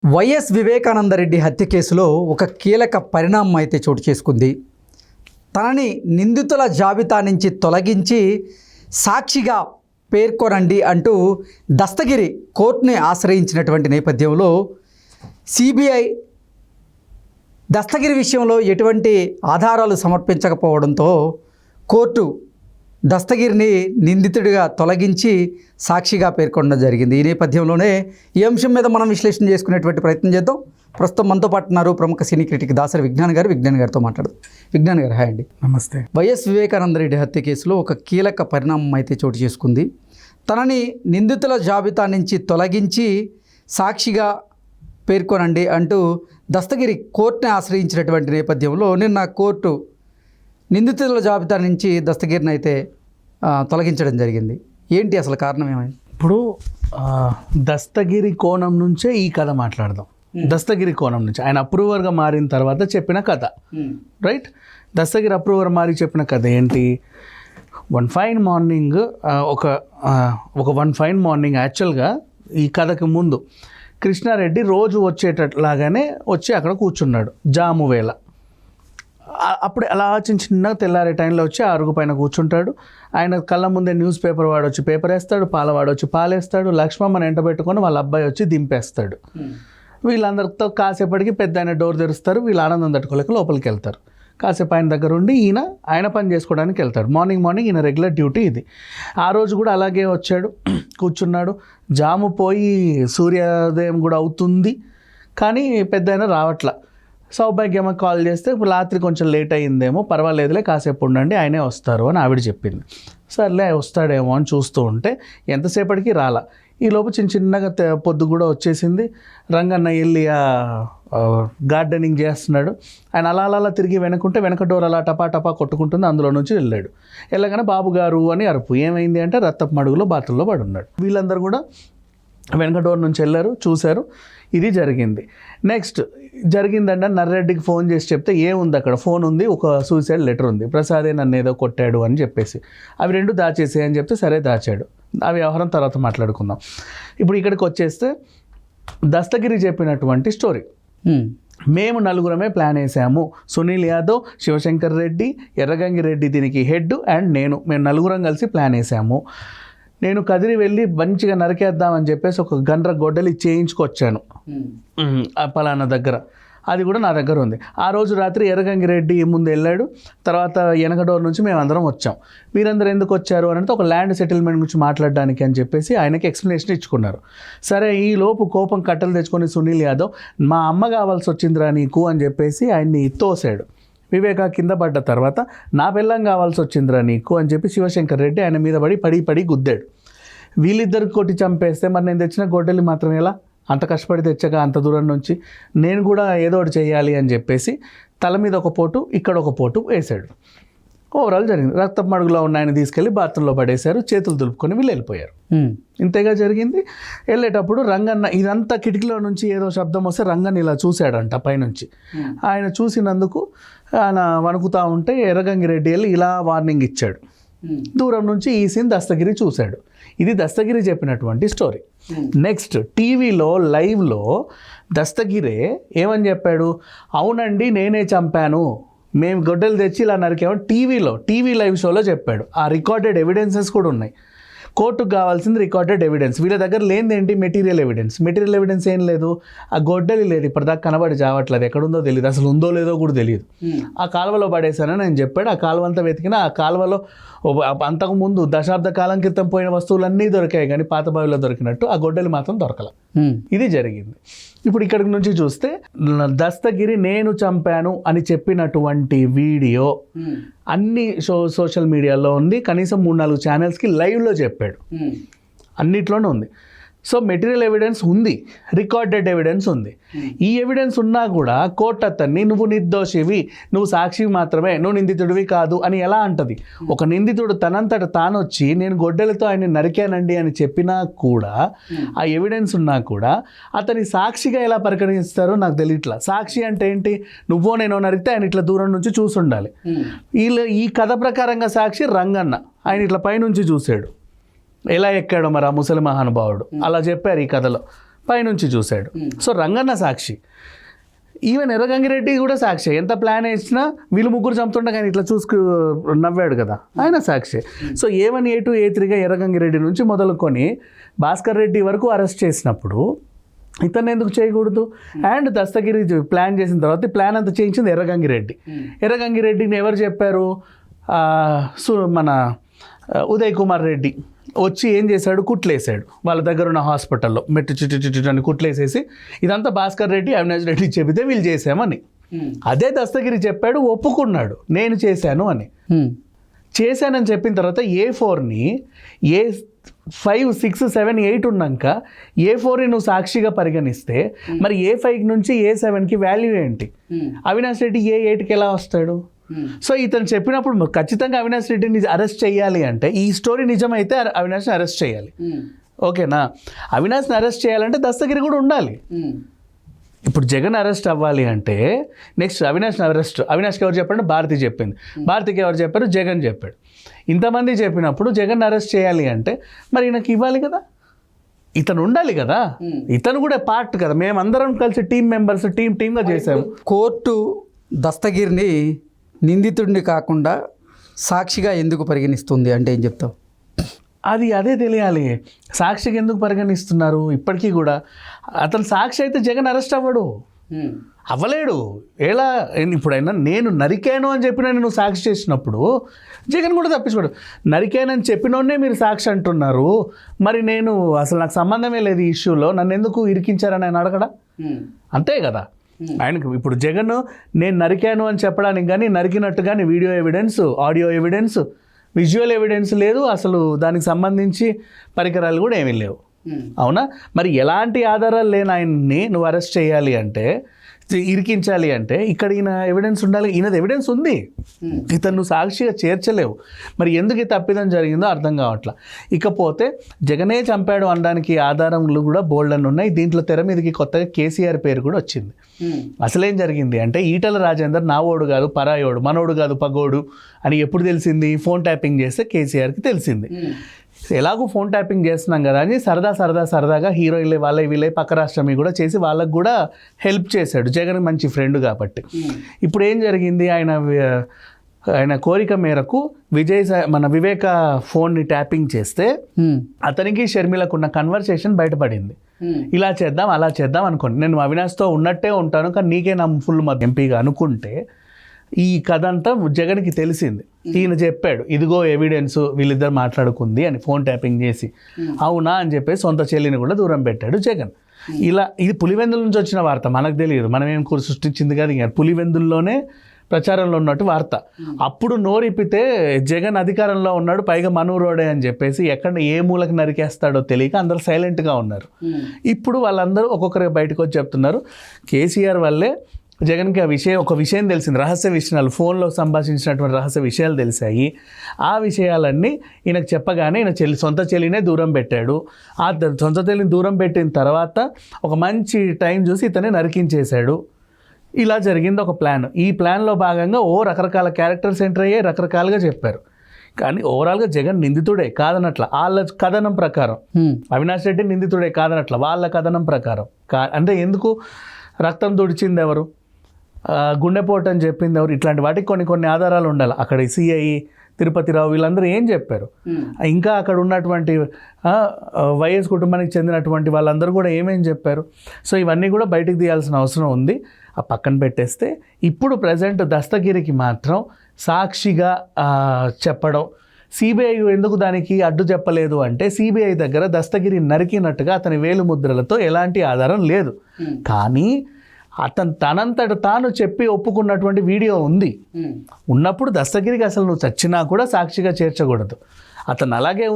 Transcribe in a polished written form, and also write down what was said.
YS Vivekananda Reddy హత్య కేసులో ఒక కీలక పరిణామం అయితే చోటు చేసుకుంది. తనని నిందితుల జాబితా నుంచి తొలగించి సాక్షిగా పేర్కొనండి అంటూ దస్తగిరి కోర్టుని ఆశ్రయించినటువంటి నేపథ్యంలో సిబిఐ దస్తగిరి విషయంలో ఎటువంటి ఆధారాలు సమర్పించకపోవడంతో కోర్టు దస్తగిరిని నిందితుడిగా తొలగించి సాక్షిగా పేర్కొనడం జరిగింది. ఈ నేపథ్యంలోనే ఈ అంశం మీద మనం విశ్లేషణ చేసుకునేటువంటి ప్రయత్నం చేద్దాం. ప్రస్తుతం మనతో పాటు ఉన్నారు ప్రముఖ సినీ క్రిటిక్ దాసరి విజ్ఞాన్ గారితో మాట్లాడదాం. విజ్ఞాన్ గారు, హాయ్ అండి. నమస్తే. వైఎస్ వివేకానందరెడ్డి హత్య కేసులో ఒక కీలక పరిణామం అయితే చోటు చేసుకుంది. తనని నిందితుల జాబితా నుంచి తొలగించి సాక్షిగా పేర్కొనండి అంటూ దస్తగిరి కోర్టుని ఆశ్రయించినటువంటి నేపథ్యంలో నిన్న కోర్టు నిందితుల జాబితా నుంచి దస్తగిరిని అయితే తొలగించడం జరిగింది. ఏంటి అసలు కారణం ఏమైంది? ఇప్పుడు దస్తగిరి కోణం నుంచే ఈ కథ మాట్లాడదాం. దస్తగిరి కోణం నుంచి ఆయన అప్రూవర్గా మారిన తర్వాత చెప్పిన కథ, రైట్? దస్తగిరి అప్రూవర్ మారి చెప్పిన కథ ఏంటి? One fine morning one fine morning యాక్చువల్గా ఈ కథకి ముందు కృష్ణారెడ్డి రోజు వచ్చేటట్లాగానే వచ్చి అక్కడ కూర్చున్నాడు జాము వేళ. అప్పుడే అలా చిన్నగా తెల్లారే టైంలో వచ్చి అరుగు పైన కూర్చుంటాడు. ఆయన కళ్ళ ముందే న్యూస్ పేపర్ వాడు వచ్చి పేపర్ వేస్తాడు, పాలవాడు వచ్చి పాలేస్తాడు, లక్ష్మమ్మని ఎంట పెట్టుకొని వాళ్ళ అబ్బాయి వచ్చి దింపేస్తాడు. వీళ్ళందరితో కాసేపటికి పెద్ద ఆయన డోర్ తెరుస్తారు. వీళ్ళు ఆనందం తట్టుకోలేక లోపలికి వెళ్తారు. కాసేపు ఆయన దగ్గర ఉండి ఆయన పని చేసుకోవడానికి వెళ్తాడు. మార్నింగ్ ఈయన రెగ్యులర్ డ్యూటీ ఇది. ఆ రోజు కూడా అలాగే వచ్చాడు, కూర్చున్నాడు. జాము పోయి సూర్యోదయం కూడా అవుతుంది, కానీ పెద్ద ఆయన రావట్లా. సౌభాగ్యమ్మ కాల్ చేస్తే ఇప్పుడు రాత్రి కొంచెం లేట్ అయ్యిందేమో, పర్వాలేదులే కాసేపు ఉండండి ఆయనే వస్తారు అని ఆవిడ చెప్పింది. సర్లే వస్తాడేమో అని చూస్తూ ఉంటే ఎంతసేపటికి రాలా. ఈలోపు చిన్నగా పొద్దు కూడా వచ్చేసింది. రంగన్న వెళ్ళి గార్డెనింగ్ చేస్తున్నాడు. ఆయన అలా తిరిగి వెనక డోర్ అలా టపా కొట్టుకుంటుంది. అందులో నుంచి వెళ్ళగానే బాబు గారు అని అరుపు. ఏమైంది అంటే రక్తపు మడుగులో బాతుల్లో పడి ఉన్నాడు. వీళ్ళందరూ కూడా వెనక డోర్ నుంచి వెళ్ళారు, చూశారు. ఇది జరిగింది. నెక్స్ట్ జరిగిందంటే నర్రెడ్డికి ఫోన్ చేసి చెప్తే ఏముంది అక్కడ? ఫోన్ ఉంది, ఒక సూసైడ్ లెటర్ ఉంది, ప్రసాదే నన్ను ఏదో కొట్టాడు అని చెప్పేసి. అవి రెండు దాచేసే అని చెప్తే సరే దాచాడు. ఆ వ్యవహారం తర్వాత మాట్లాడుకుందాం. ఇప్పుడు ఇక్కడికి వచ్చేస్తే దస్తగిరి చెప్పినటువంటి స్టోరీ. మేము నలుగురమే ప్లాన్ వేసాము. సునీల్ యాదవ్, శివశంకర్ రెడ్డి, ఎర్రగంగి రెడ్డి దీనికి హెడ్ అండ్ మేము నలుగురం కలిసి ప్లాన్ వేసాము. నేను కదిరి వెళ్ళి మంచిగా నరికేద్దామని చెప్పేసి ఒక గండ్ర గొడ్డలి చేయించుకొచ్చాను పలానా దగ్గర. అది కూడా నా దగ్గర ఉంది. ఆ రోజు రాత్రి ఎర్రగంగిరెడ్డి ముందు వెళ్ళాడు. తర్వాత వెనక డోర్ నుంచి మేము అందరం వచ్చాం. మీరందరూ ఎందుకు వచ్చారు అని అంటే ఒక ల్యాండ్ సెటిల్మెంట్ గురించి మాట్లాడడానికి అని చెప్పేసి ఆయనకి ఎక్స్ప్లెనేషన్ ఇచ్చుకున్నారు. సరే, ఈ లోపు కోపం కట్టలు తెచ్చుకొని సునీల్ యాదవ్ మా అమ్మ కావాల్సి వచ్చిందిరా నీకు అని చెప్పేసి ఆయన్ని తోసాడు. వివేక కింద పడ్డ తర్వాత నా బెల్లం కావాల్సి వచ్చిందిరా నీకు అని చెప్పి శివశంకర్ రెడ్డి ఆయన మీద పడి గుద్దాడు. వీళ్ళిద్దరికి కొట్టి చంపేస్తే మరి నేను తెచ్చిన గొడ్డలి మాత్రం ఎలా? అంత కష్టపడి తెచ్చగా అంత దూరం నుంచి నేను కూడా ఏదో ఒకటి చేయాలి అని చెప్పేసి తల మీద ఒక పోటు, ఇక్కడ ఒక పోటు వేశాడు. ఓవరాల్ జరిగింది. రక్తపు మడుగులో ఉన్న ఆయన తీసుకెళ్ళి బాత్రూంలో పడేశారు. చేతులు దులుపుకొని వీళ్ళు వెళ్ళిపోయారు. ఇంతేగా జరిగింది. వెళ్ళేటప్పుడు రంగన్న ఇదంతా కిటికీలో నుంచి ఏదో శబ్దం వస్తే రంగన్న ఇలా చూశాడంట పైనుంచి. ఆయన చూసినందుకు ఆయన వణుకుతూ ఉంటే ఎర్రగంగిరెడ్డి వెళ్ళి ఇలా వార్నింగ్ ఇచ్చాడు. దూరం నుంచి ఈ సీన్ దస్తగిరి చూశాడు. ఇది దస్తగిరి చెప్పినటువంటి స్టోరీ. నెక్స్ట్ టీవీలో లైవ్లో దస్తగిరే ఏమని చెప్పాడు? అవునండి నేనే చంపాను, మేము గొడ్డలు తెచ్చి ఇలా నరికామని టీవీ లైవ్ షోలో చెప్పాడు. ఆ రికార్డెడ్ ఎవిడెన్సెస్ కూడా ఉన్నాయి. కోర్టుకు కావాల్సింది రికార్డెడ్ ఎవిడెన్స్. వీళ్ళ దగ్గర లేనిదేంటి? మెటీరియల్ ఎవిడెన్స్ ఏం లేదు. ఆ గొడ్డలి లేదు, ఇప్పటిదాకా కనబడి చావట్లేదు, ఎక్కడుందో తెలియదు, అసలు ఉందో లేదో కూడా తెలియదు. ఆ కాలువలో పడేశానని నేను చెప్పాడు. ఆ కాలువ అంతా వెతికినా ఆ కాలువలో అంతకుముందు దశాబ్ద కాలం క్రితం పోయిన వస్తువులన్నీ దొరికాయి, కానీ పాత బావిలో దొరికినట్టు ఆ గొడ్డలి మాత్రం దొరకల. ఇది జరిగింది. ఇప్పుడు ఇక్కడి నుంచి చూస్తే దస్తగిరి నేను చంపాను అని చెప్పినటువంటి వీడియో అన్ని సోషల్ మీడియాలో ఉంది. కనీసం 3-4 ఛానల్స్కి లైవ్లో చెప్పాడు. అన్నిట్లోనే ఉంది. సో మెటీరియల్ ఎవిడెన్స్ ఉంది, రికార్డెడ్ ఎవిడెన్స్ ఉంది. ఈ ఎవిడెన్స్ ఉన్నా కూడా కోర్టు అతన్ని నువ్వు నిర్దోషివి, నువ్వు సాక్షివి మాత్రమే, నువ్వు నిందితుడివి కాదు అని ఎలా అంటది? ఒక నిందితుడు తనంతట తానొచ్చి నేను గొడ్డలతో ఆయన నరికానండి అని చెప్పినా కూడా, ఆ ఎవిడెన్స్ ఉన్నా కూడా అతని సాక్షిగా ఎలా పరిగణిస్తారో నాకు తెలియట్లా. సాక్షి అంటే ఏంటి? నువ్వో నేనో నరికితే ఆయన ఇట్లా దూరం నుంచి చూసుండాలి. ఈ కథ ప్రకారంగా సాక్షి రంగన్న, ఆయన ఇట్లా పైనుంచి చూశాడు. ఎలా ఎక్కాడో మరి ఆ ముసలి మహానుభావుడు. అలా చెప్పారు ఈ కథలో. పైనుంచి చూశాడు. సో రంగన్న సాక్షి, ఈవెన్ ఎర్రగంగిరెడ్డి కూడా సాక్షి. ఎంత ప్లాన్ వేసినా వీళ్ళు ముగ్గురు చంపుతుండే కానీ ఇట్లా చూసుకు నవ్వాడు కదా, ఆయన సాక్షి. సో A1 A2 A3గా ఎర్రగంగిరెడ్డి నుంచి మొదలుకొని భాస్కర్ రెడ్డి వరకు అరెస్ట్ చేసినప్పుడు ఇతన్ని ఎందుకు చేయకూడదు? అండ్ దస్తగిరి ప్లాన్ చేసిన తర్వాత ఈ ప్లాన్ అంతా చేయించింది ఎర్రగంగిరెడ్డి. ఎర్రగంగిరెడ్డిని ఎవరు చెప్పారు? మన ఉదయ్ కుమార్ రెడ్డి వచ్చి ఏం చేశాడు? కుట్లేసాడు వాళ్ళ దగ్గర ఉన్న హాస్పిటల్లో, మెట్టు చుట్టూ అని కుట్లేసేసి ఇదంతా భాస్కర్ రెడ్డి అవినాష్ రెడ్డి చెబితే వీళ్ళు చేసామని. అదే దస్తగిరి చెప్పాడు, ఒప్పుకున్నాడు నేను చేశాను అని. చేశానని చెప్పిన తర్వాత A4ని A5 6 7 8 ఉన్నాక A4ని నువ్వు సాక్షిగా పరిగణిస్తే మరి A5 నుంచి A7కి వాల్యూ ఏంటి? అవినాష్ రెడ్డి A8కి ఎలా వస్తాడు? సో ఇతను చెప్పినప్పుడు ఖచ్చితంగా అవినాష్ రెడ్డిని అరెస్ట్ చేయాలి అంటే, ఈ స్టోరీ నిజమైతే అవినాష్ని అరెస్ట్ చేయాలి. ఓకేనా? అవినాష్ని అరెస్ట్ చేయాలంటే దస్తగిరి కూడా ఉండాలి. ఇప్పుడు జగన్ అరెస్ట్ అవ్వాలి అంటే నెక్స్ట్ అవినాష్కి ఎవరు చెప్పారంటే భారతి చెప్పింది. భారతికి ఎవరు చెప్పారు? జగన్ చెప్పాడు. ఇంతమంది చెప్పినప్పుడు జగన్ అరెస్ట్ చేయాలి అంటే మరి ఈయనకి ఇవ్వాలి కదా, ఇతను ఉండాలి కదా, ఇతను కూడా పార్ట్ కదా. మేమందరం కలిసి టీంగా చేసాము. కోర్టు దస్తగిరిని నిందితుడిని కాకుండా సాక్షిగా ఎందుకు పరిగణిస్తుంది అంటే ఏం చెప్తావు? అదే తెలియాలి. సాక్షికి ఎందుకు పరిగణిస్తున్నారు? ఇప్పటికీ కూడా అతను సాక్షి అయితే జగన్ అరెస్ట్ అవ్వలేడు. ఎలా? ఇప్పుడైనా నేను నరికాను అని చెప్పిన నువ్వు సాక్షి చేసినప్పుడు జగన్ కూడా తప్పించుకోడు. నరికానని చెప్పినోనే మీరు సాక్షి అంటున్నారు, మరి నేను అసలు నాకు సంబంధమే లేదు ఈ ఇష్యూలో, నన్ను ఎందుకు ఇరికించారని ఆయన అడగడా? అంతే కదా. ఆయనకు ఇప్పుడు జగన్ నేను నరికాను అని చెప్పడానికి కానీ, నరికినట్టు కానీ video evidence, audio evidence, visual evidence లేదు, అసలు దానికి సంబంధించి పరికరాలు కూడా ఏమీ లేవు. అవునా? మరి ఎలాంటి ఆధారాలు లేని ఆయన్ని నువ్వు అరెస్ట్ చేయాలి అంటే, ఇరికించాలి అంటే ఇక్కడ ఈయన ఎవిడెన్స్ ఉండాలి. ఈయనది ఎవిడెన్స్ ఉంది, ఇతను నువ్వు సాక్షిగా చేర్చలేవు. మరి ఎందుకు ఈ తప్పిదం జరిగిందో అర్థం కావట్లా. ఇకపోతే జగనే చంపాడు అనడానికి ఆధారాలు కూడా బోల్డ్ అని ఉన్నాయి. దీంట్లో తెర మీదకి కొత్తగా కేసీఆర్ పేరు కూడా వచ్చింది. అసలేం జరిగింది అంటే, ఈటల రాజేందర్ నావోడు కాదు పరాయోడు, మనోడు కాదు పగోడు అని ఎప్పుడు తెలిసింది? ఫోన్ ట్యాపింగ్ చేస్తే కేసీఆర్కి తెలిసింది. ఎలాగో ఫోన్ ట్యాపింగ్ చేస్తున్నాం కదా అని సరదాగా హీరోయిన్లే వీళ్ళే పక్క రాష్ట్రమి కూడా చేసి వాళ్ళకు కూడా హెల్ప్ చేశాడు. జగన్ మంచి ఫ్రెండ్ కాబట్టి. ఇప్పుడు ఏం జరిగింది? ఆయన కోరిక మేరకు మన వివేక ఫోన్ని ట్యాపింగ్ చేస్తే అతనికి షర్మిలకు ఉన్న కన్వర్సేషన్ బయటపడింది. ఇలా చేద్దాం అలా చేద్దాం అనుకోండి, నేను అవినాష్తో ఉన్నట్టే ఉంటాను కానీ నీకే నా ఫుల్ ఎంపీగా అనుకుంటే ఈ కథ అంతా జగన్కి తెలిసింది. ఈయన చెప్పాడు ఇదిగో ఎవిడెన్స్, వీళ్ళిద్దరు మాట్లాడుకుంది అని ఫోన్ ట్యాపింగ్ చేసి. అవునా అని చెప్పేసి సొంత చెల్లిని కూడా దూరం పెట్టాడు జగన్. ఇలా ఇది పులివెందుల నుంచి వచ్చిన వార్త, మనకు తెలియదు, మనం ఏం సృష్టించింది కాదు. ఇంకా పులివెందుల్లోనే ప్రచారంలో ఉన్నట్టు వార్త. అప్పుడు నోరిప్పితే జగన్ అధికారంలో ఉన్నాడు, పైగా మనూరోడే అని చెప్పేసి ఎక్కడ ఏ మూలకు నరికేస్తాడో తెలియక అందరూ సైలెంట్గా ఉన్నారు. ఇప్పుడు వాళ్ళందరూ ఒక్కొక్కరికి బయటకు వచ్చి చెప్తున్నారు కేసీఆర్ వల్లే జగన్కి ఒక విషయం తెలిసింది, రహస్య విషయాలు, ఫోన్లో సంభాషించినటువంటి రహస్య విషయాలు తెలిసాయి. ఆ విషయాలన్నీ ఈయనకు చెప్పగానే ఈయన సొంత చెల్లినే దూరం పెట్టాడు. ఆ సొంత చెల్లిని దూరం పెట్టిన తర్వాత ఒక మంచి టైం చూసి ఇతనే నరికించేశాడు. ఇలా జరిగింది ఒక ప్లాన్. ఈ ప్లాన్లో భాగంగా రకరకాల క్యారెక్టర్స్ ఎంటర్ అయ్యాయి, రకరకాలుగా చెప్పారు. కానీ ఓవరాల్గా జగన్ నిందితుడే కాదనట్ల, వాళ్ళ కథనం ప్రకారం. అవినాష్ రెడ్డి నిందితుడే కాదనట్ల, వాళ్ళ కథనం ప్రకారం. అంటే ఎందుకు? రక్తం తుడిచింది ఎవరు, గుండెపోటు అని చెప్పింది ఎవరు, ఇట్లాంటి వాటికి కొన్ని ఆధారాలు ఉండాలి. అక్కడ సిఐ తిరుపతిరావు వీళ్ళందరూ ఏం చెప్పారు, ఇంకా అక్కడ ఉన్నటువంటి వైఎస్ కుటుంబానికి చెందినటువంటి వాళ్ళందరూ కూడా ఏమేం చెప్పారు. సో ఇవన్నీ కూడా బయటికి తీయాల్సిన అవసరం ఉంది. ఆ పక్కన పెట్టేస్తే ఇప్పుడు ప్రజెంట్ దస్తగిరికి మాత్రం సాక్షిగా చెప్పడం, సిబిఐ ఎందుకు దానికి అడ్డు చెప్పలేదు అంటే, సిబిఐ దగ్గర దస్తగిరి నరికినట్టుగా అతని వేలుముద్రలతో ఎలాంటి ఆధారం లేదు. కానీ అతను తనంతట తాను చెప్పి ఒప్పుకున్నటువంటి వీడియో ఉంది. ఉన్నప్పుడు దస్తగిరికి అసలు నువ్వు చచ్చినా కూడా సాక్షిగా చేర్చకూడదు. అతను అలాగే